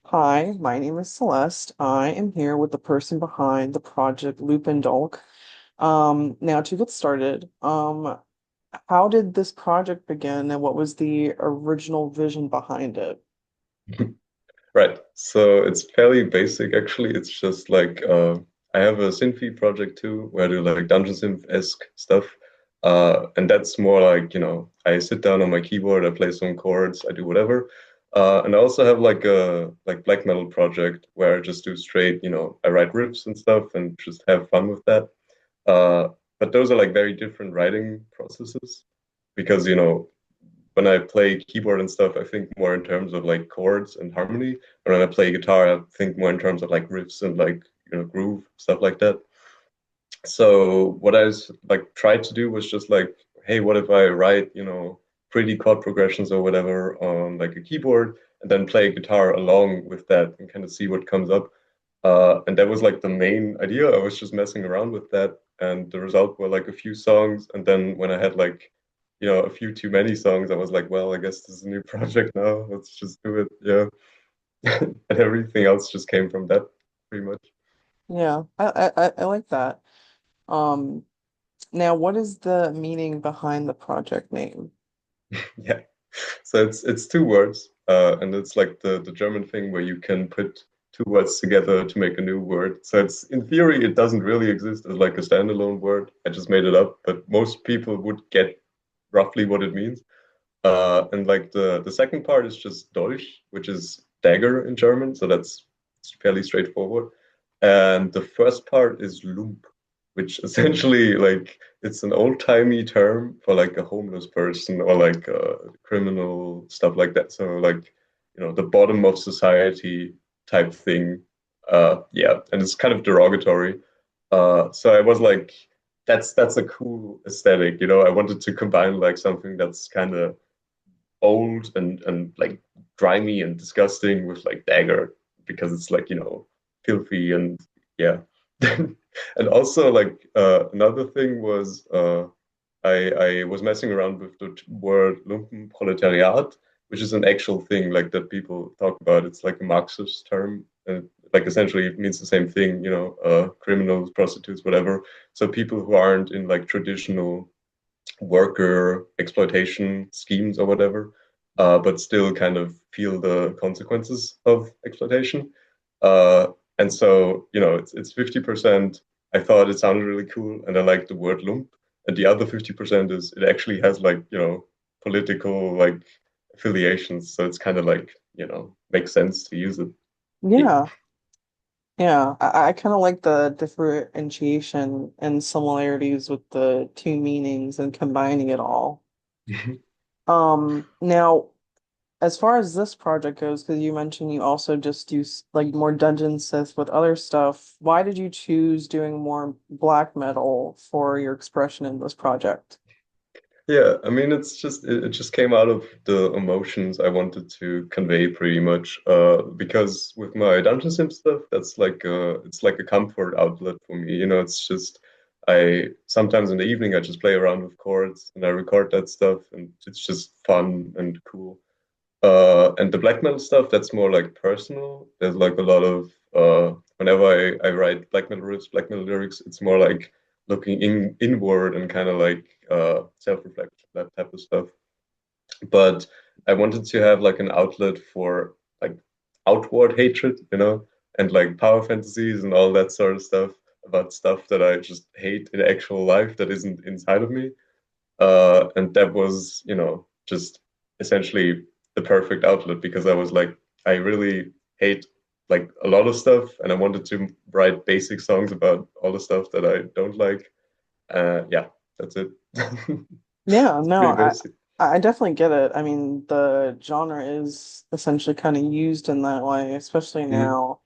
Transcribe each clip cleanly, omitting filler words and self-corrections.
Hi, my name is Celeste. I am here with the person behind the project Lumpendolch. Now to get started, how did this project begin and what was the original vision behind it? Right. So it's fairly basic actually. It's just like I have a Synfy project too where I do like Dungeon Synth-esque stuff. And that's more like, I sit down on my keyboard, I play some chords, I do whatever. And I also have like a like black metal project where I just do straight, I write riffs and stuff and just have fun with that. Uh, but those are like very different writing processes because, when I play keyboard and stuff, I think more in terms of like chords and harmony. And when I play guitar, I think more in terms of like riffs and like, groove, stuff like that. So what I was like tried to do was just like, hey, what if I write, pretty chord progressions or whatever on like a keyboard and then play guitar along with that and kind of see what comes up. And that was like the main idea. I was just messing around with that, and the result were like a few songs. And then when I had like, a few too many songs, I was like, well, I guess this is a new project now. Let's just do it. Yeah. And everything else just came from that pretty much. Yeah, I like that. Um, Now what is the meaning behind the project name? Yeah. So it's two words, and it's like the German thing where you can put two words together to make a new word. So it's in theory it doesn't really exist as like a standalone word. I just made it up, but most people would get roughly what it means. And like the second part is just Dolch, which is dagger in German, so that's fairly straightforward. And the first part is Lump, which essentially like it's an old-timey term for like a homeless person or like a criminal, stuff like that. So like, the bottom of society type thing. Yeah, and it's kind of derogatory. So I was like, that's a cool aesthetic, I wanted to combine like something that's kind of old and like grimy and disgusting with like dagger because it's like, filthy and yeah. And also like another thing was I was messing around with the word Lumpenproletariat, which is an actual thing like that people talk about. It's like a Marxist term. And like essentially it means the same thing, criminals, prostitutes, whatever. So people who aren't in like traditional worker exploitation schemes or whatever, but still kind of feel the consequences of exploitation. Uh, and so, it's 50%. I thought it sounded really cool, and I like the word lump. And the other 50% is it actually has like, political like affiliations. So it's kind of like, makes sense to use it. Yeah, yeah. I kind of like the differentiation and similarities with the two meanings and combining it all. Now as far as this project goes, because you mentioned you also just do like more dungeon sith with other stuff, why did you choose doing more black metal for your expression in this project? Yeah, I mean, it just came out of the emotions I wanted to convey pretty much. Because with my Dungeon Sim stuff, that's like it's like a comfort outlet for me. It's just I sometimes in the evening I just play around with chords and I record that stuff, and it's just fun and cool. And the black metal stuff, that's more like personal. There's like a lot of whenever I write black metal riffs, black metal lyrics, it's more like looking inward and kind of like self-reflection, that type of stuff. But I wanted to have like an outlet for like outward hatred, and like power fantasies and all that sort of stuff about stuff that I just hate in actual life that isn't inside of me. And that was, just essentially the perfect outlet because I was like, I really hate like a lot of stuff, and I wanted to write basic songs about all the stuff that I don't like. Yeah, that's it. Yeah, It's no, pretty basic. I definitely get it. I mean, the genre is essentially kind of used in that way, especially Mm. now.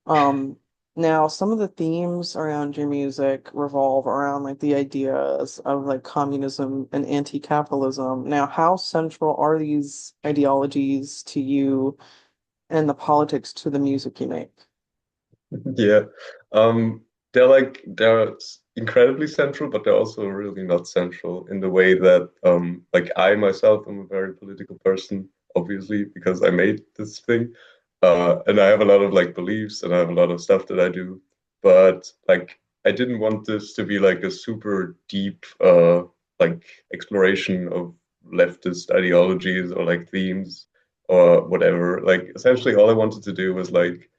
Um, Now some of the themes around your music revolve around like the ideas of like communism and anti-capitalism. Now, how central are these ideologies to you and the politics to the music you make? Yeah. Um, they're incredibly central, but they're also really not central in the way that like I myself am a very political person, obviously, because I made this thing. And I have a lot of like beliefs and I have a lot of stuff that I do, but like I didn't want this to be like a super deep like exploration of leftist ideologies or like themes or whatever. Like essentially all I wanted to do was like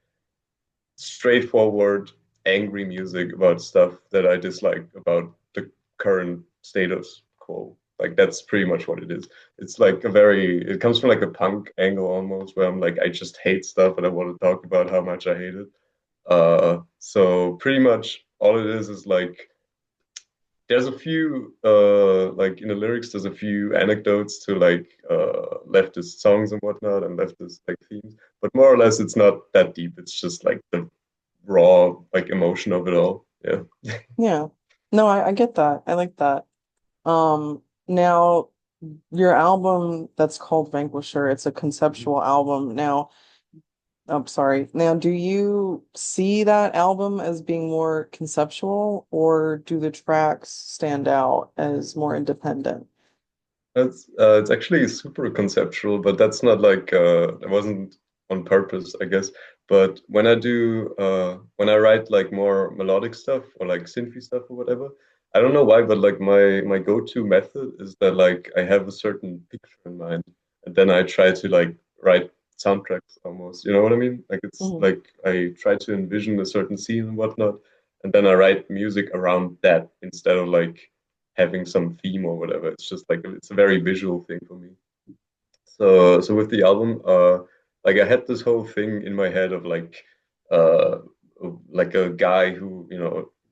straightforward, angry music about stuff that I dislike about the current status quo. Like that's pretty much what it is. It's like a very, it comes from like a punk angle almost, where I'm like, I just hate stuff and I want to talk about how much I hate it. So pretty much all it is like there's a few like in the lyrics there's a few anecdotes to like leftist songs and whatnot and leftist like themes, but more or less it's not that deep. It's just like the raw like emotion of it all. Yeah. Yeah. No, I get that. I like that. Now your album that's called Vanquisher, it's a Mhm. conceptual album. Now, I'm sorry. Now, do you see that album as being more conceptual, or do the tracks stand out as more independent? It's actually super conceptual, but that's not like it wasn't on purpose, I guess. But when I write like more melodic stuff or like synthy stuff or whatever, I don't know why, but like my go-to method is that like I have a certain picture in mind, and then I try to like write soundtracks almost. You know what I mean? Like it's Mhm. like I try to envision a certain scene and whatnot, and then I write music around that instead of like having some theme or whatever. It's just like it's a very visual thing for me. So with the album, like I had this whole thing in my head uh, like a guy who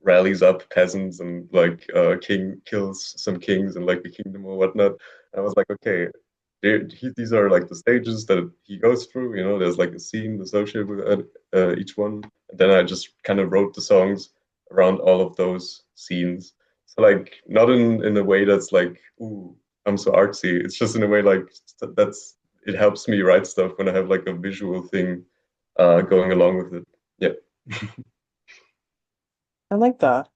rallies up peasants and like king kills some kings and like a kingdom or whatnot. And I was like, okay, these are like the stages that he goes through. You know, there's like a scene associated with each one. And then I just kind of wrote the songs around all of those scenes. So like not in a way that's like, ooh, I'm so artsy. It's just in a way like that's it helps me write stuff when I have like a visual thing going along with it. Yeah. I like that.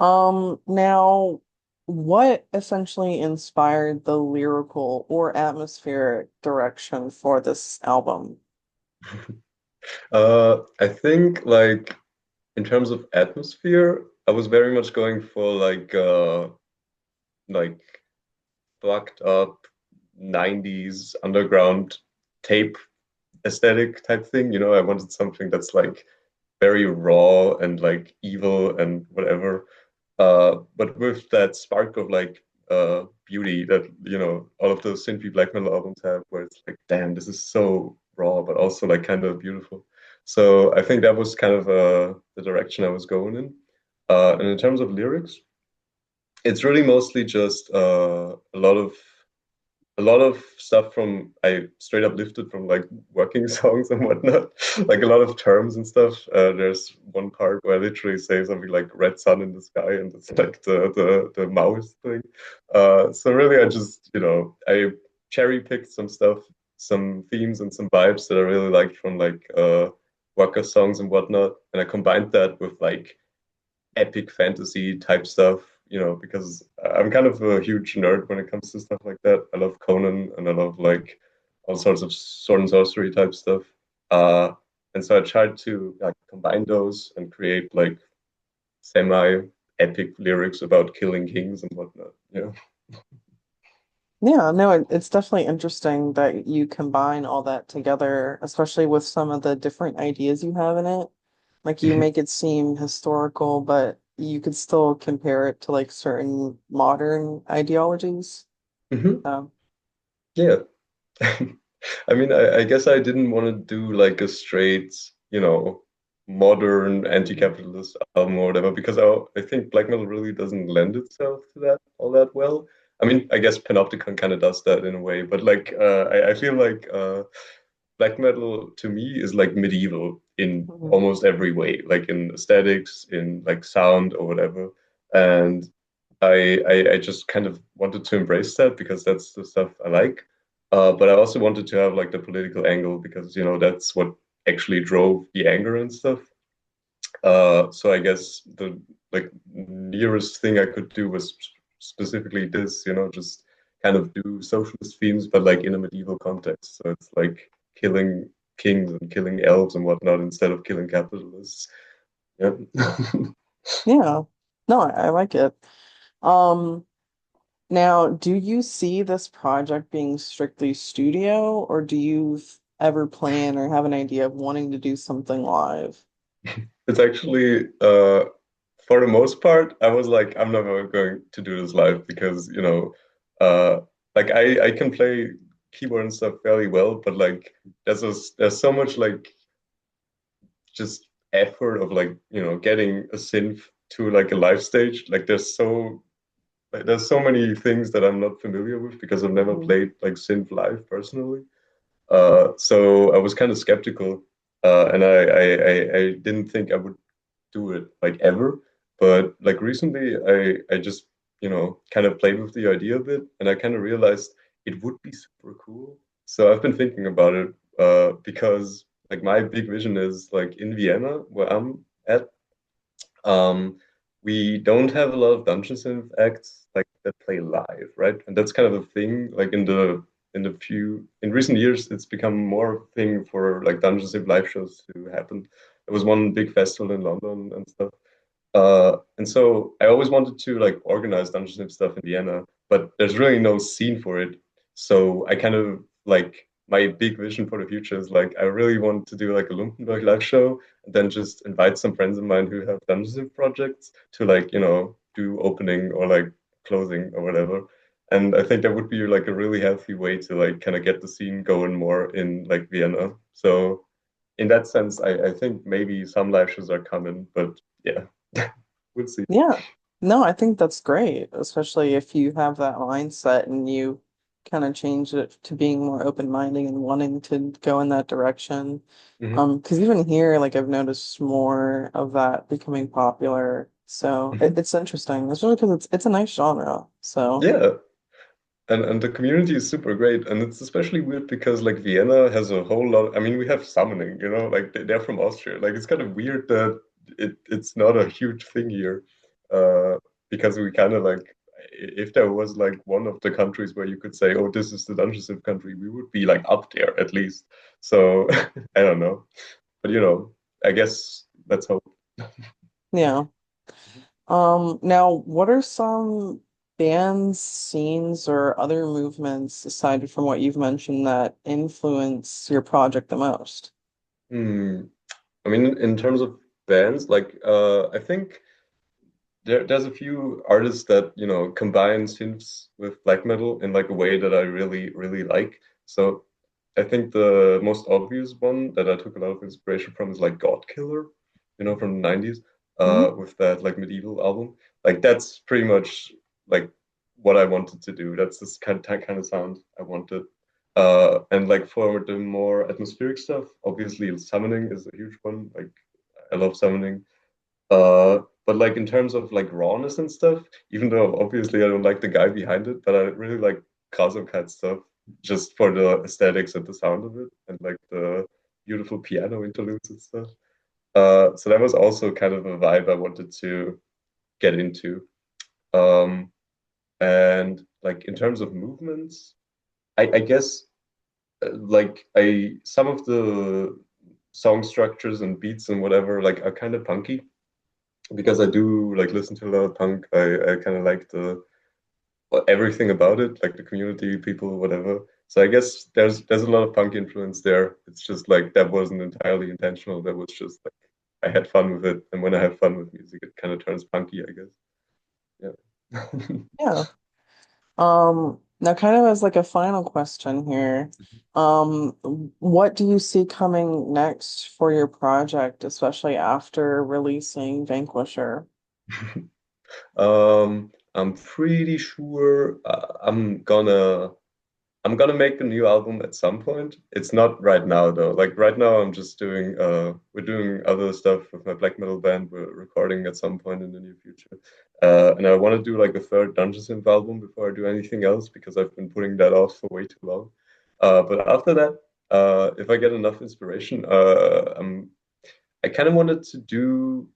Now, what essentially inspired the lyrical or atmospheric direction for this album? I think like in terms of atmosphere, I was very much going for like fucked up 90s underground tape aesthetic type thing. You know, I wanted something that's like very raw and like evil and whatever. But with that spark of like beauty that all of those synthie black metal albums have, where it's like, damn, this is so raw, but also like kind of beautiful. So I think that was kind of the direction I was going in. And in terms of lyrics, it's really mostly just a lot of stuff from I straight up lifted from like working songs and whatnot, like a lot of terms and stuff. There's one part where I literally say something like "red sun in the sky," and it's like the Maoist thing. So really, I just I cherry picked some stuff, some themes and some vibes that I really liked from like worker songs and whatnot, and I combined that with like epic fantasy type stuff, because I'm kind of a huge nerd when it comes to stuff like that. I love Conan and I love like all sorts of sword and sorcery type stuff. Uh, and so I tried to like combine those and create like semi epic lyrics about killing kings and whatnot. Yeah. Yeah, no, it's definitely interesting that you combine all that together, especially with some of the different ideas you have in it. Like you make it seem historical, but you could still compare it to like certain modern ideologies. Hmm. Um, Yeah. I mean, I guess I didn't want to do like a straight, modern anti-capitalist album or whatever, because I think black metal really doesn't lend itself to that all that well. I mean, I guess Panopticon kind of does that in a way, but like I feel like black metal to me is like medieval in mhm. almost every way, like in aesthetics, in like sound or whatever. And I just kind of wanted to embrace that because that's the stuff I like. But I also wanted to have like the political angle because that's what actually drove the anger and stuff. So I guess the like nearest thing I could do was specifically this, just kind of do socialist themes, but like in a medieval context. So it's like killing kings and killing elves and whatnot instead of killing capitalists. Yeah. Yeah. No, I like it. Um, Now, do you see this project being strictly studio, or do you ever plan or have an idea of wanting to do something live? It's actually for the most part, I was like, I'm never going to do this live because, uh like I can play keyboard and stuff fairly well, but like there's so much like just effort of like, getting a synth to like a live stage. Like there's so many things that I'm not familiar with because I've never Mhm. played like synth live personally. So I was kind of skeptical, and I didn't think I would do it like ever. But like recently, I just kind of played with the idea a bit, and I kind of realized it would be super cool. So I've been thinking about it because like my big vision is like in Vienna, where I'm at. Um, we don't have a lot of dungeon synth acts like that play live, right? And that's kind of a thing. Like in recent years, it's become more of a thing for like dungeon synth live shows to happen. There was one big festival in London and stuff. And so I always wanted to like organize dungeon synth stuff in Vienna, but there's really no scene for it. So I kind of like my big vision for the future is like I really want to do like a Lumpendolch live show and then just invite some friends of mine who have dungeon synth projects to like, do opening or like closing or whatever. And I think that would be like a really healthy way to like kind of get the scene going more in like Vienna. So in that sense, I think maybe some live shows are coming, but yeah, we'll see. Yeah. No, I think that's great, especially if you have that mindset and you kind of change it to being more open-minded and wanting to go in that direction. Hmm. Because even here, like I've noticed more of that becoming popular. So Hmm. it's interesting, especially because it's a nice genre. So Yeah, and the community is super great, and it's especially weird because like Vienna has a whole lot. I mean, we have summoning, like they're from Austria. Like it's kind of weird that it's not a huge thing here, uh, because we kind of like if there was like one of the countries where you could say, oh, this is the Dungeon Civ country, we would be like up there at least. So I don't know, but I guess let's hope. yeah. Now, what are some bands, scenes, or other movements aside from what you've mentioned that influence your project the most? Hmm. I mean, in terms of bands, like I think there's a few artists that combine synths with black metal in like a way that I really really like. So I think the most obvious one that I took a lot of inspiration from is like God Killer, from the 90s, Mhm. with that like medieval album. Like that's pretty much like what I wanted to do. That's this kind of sound I wanted. And like for the more atmospheric stuff, obviously summoning is a huge one. Like I love summoning. But like in terms of like rawness and stuff, even though obviously I don't like the guy behind it, but I really like Cat stuff just for the aesthetics and the sound of it and like the beautiful piano interludes and stuff. So that was also kind of a vibe I wanted to get into. Um, and like in terms of movements, I guess like I some of the song structures and beats and whatever like are kind of punky because I do like listen to a lot of punk. I kind of like the everything about it, like the community, people, whatever. So I guess there's a lot of punk influence there. It's just like that wasn't entirely intentional. That was just like I had fun with it, and when I have fun with music, it kind of turns punky, I guess. Yeah. Yeah. Now kind of as like a final question here, um, what do you see coming next for your project, especially after releasing Vanquisher? I'm pretty sure I'm gonna make a new album at some point. It's not right now though. Like right now I'm just doing we're doing other stuff with my black metal band. We're recording at some point in the near future. And I want to do like a third Dungeon Synth album before I do anything else because I've been putting that off for way too long. But after that, if I get enough inspiration, I kind of wanted to do,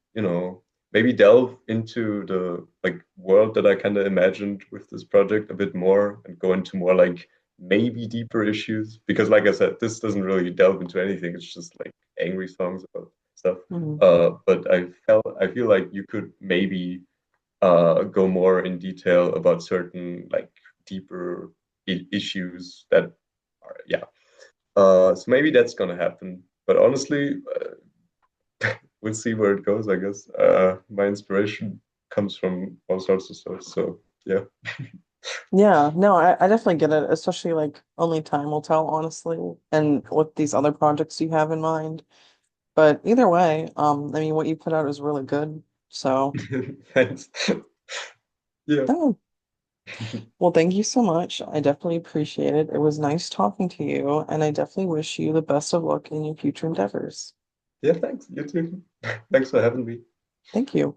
maybe delve into the like world that I kind of imagined with this project a bit more and go into more like maybe deeper issues because, like I said, this doesn't really delve into anything. It's just like angry songs about stuff. Mhm. But I feel like you could maybe go more in detail about certain like deeper issues that are, yeah. So maybe that's gonna happen. But honestly, we'll see where it goes, I guess. My inspiration comes from all sorts of stuff. So yeah. Yeah, no, I definitely get it, especially like only time will tell, honestly, and with these other projects you have in mind. But either way, I mean, what you put out is really good. So, Thanks. Yeah. oh, well, thank you so much. I definitely appreciate it. It was nice talking to you, and I definitely wish you the best of luck in your future endeavors. Yeah, thanks. You too. Thanks for having me. Thank you.